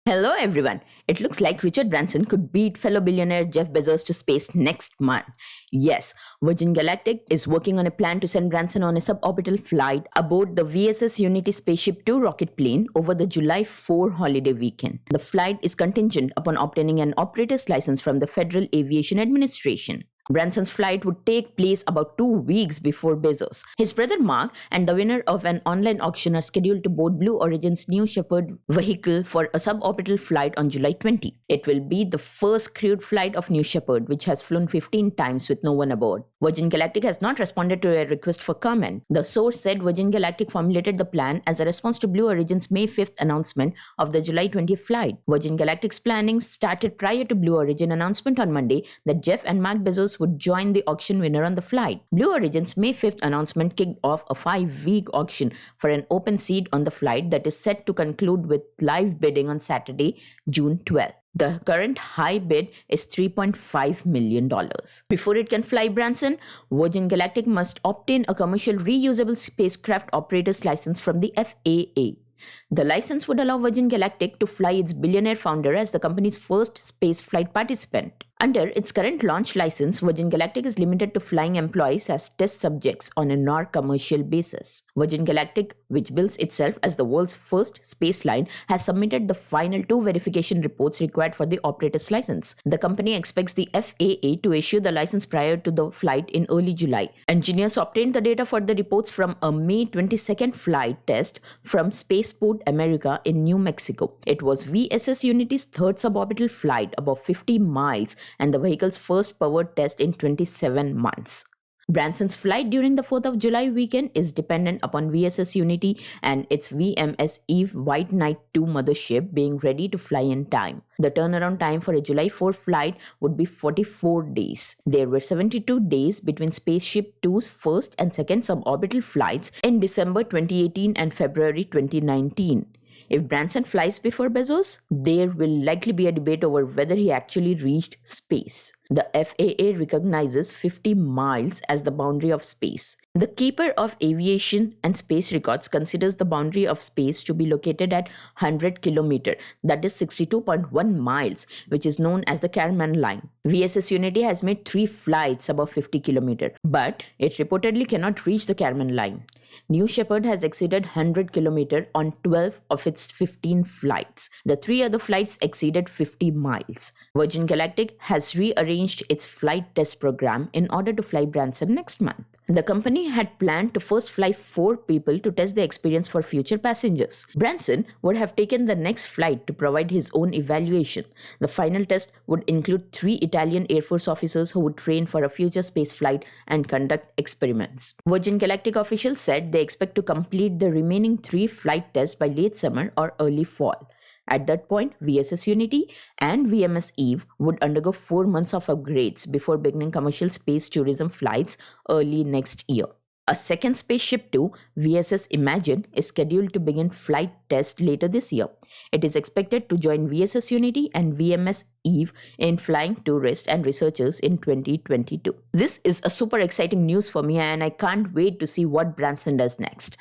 Hello everyone. It looks like Richard Branson could beat fellow billionaire Jeff Bezos to space next month. Yes, Virgin Galactic is working on a plan to send Branson on a suborbital flight aboard the VSS Unity Spaceship 2 rocket plane over the July 4 holiday weekend. The flight is contingent upon obtaining an operator's license from the Federal Aviation Administration. Branson's flight would take place about 2 weeks before Bezos. His brother Mark and the winner of an online auction are scheduled to board Blue Origin's New Shepard vehicle for a suborbital flight on July 20. It will be the first crewed flight of New Shepard, which has flown 15 times with no one aboard. Virgin Galactic has not responded to a request for comment. The source said Virgin Galactic formulated the plan as a response to Blue Origin's May 5th announcement of the July 20 flight. Virgin Galactic's planning started prior to Blue Origin announcement on Monday that Jeff and Mark Bezos would join the auction winner on the flight. Blue Origin's May 5th announcement kicked off a 5-week auction for an open seat on the flight that is set to conclude with live bidding on Saturday, June 12th. The current high bid is $3.5 million. Before it can fly Branson, Virgin Galactic must obtain a commercial reusable spacecraft operator's license from the FAA. The license would allow Virgin Galactic to fly its billionaire founder as the company's first spaceflight participant. Under its current launch license, Virgin Galactic is limited to flying employees as test subjects on a non-commercial basis. Virgin Galactic, which bills itself as the world's first space line, has submitted the final 2 verification reports required for the operator's license. The company expects the FAA to issue the license prior to the flight in early July. Engineers obtained the data for the reports from a May 22nd flight test from Spaceport America in New Mexico. It was VSS Unity's third suborbital flight, about 50 miles, and the vehicle's first powered test in 27 months. Branson's flight during the 4th of July weekend is dependent upon VSS Unity and its VMS Eve White Knight 2 mothership being ready to fly in time. The turnaround time for a July 4 flight would be 44 days. There were 72 days between Spaceship 2's first and second suborbital flights in December 2018 and February 2019. If Branson flies before Bezos, there will likely be a debate over whether he actually reached space. The FAA recognizes 50 miles as the boundary of space. The Keeper of Aviation and Space Records considers the boundary of space to be located at 100 km, that is 62.1 miles, which is known as the Kármán line. VSS Unity has made 3 flights above 50 km, but it reportedly cannot reach the Kármán line. New Shepard has exceeded 100 km on 12 of its 15 flights. The 3 other flights exceeded 50 miles. Virgin Galactic has rearranged its flight test program in order to fly Branson next month. The company had planned to first fly 4 people to test the experience for future passengers. Branson would have taken the next flight to provide his own evaluation. The final test would include 3 Italian Air Force officers who would train for a future space flight and conduct experiments. Virgin Galactic officials said they expect to complete the remaining 3 flight tests by late summer or early fall. At that point, VSS Unity and VMS Eve would undergo 4 months of upgrades before beginning commercial space tourism flights early next year. A second Spaceship 2, VSS Imagine, is scheduled to begin flight test later this year. It is expected to join VSS Unity and VMS Eve in flying tourists and researchers in 2022. This is a super exciting news for me, and I can't wait to see what Branson does next.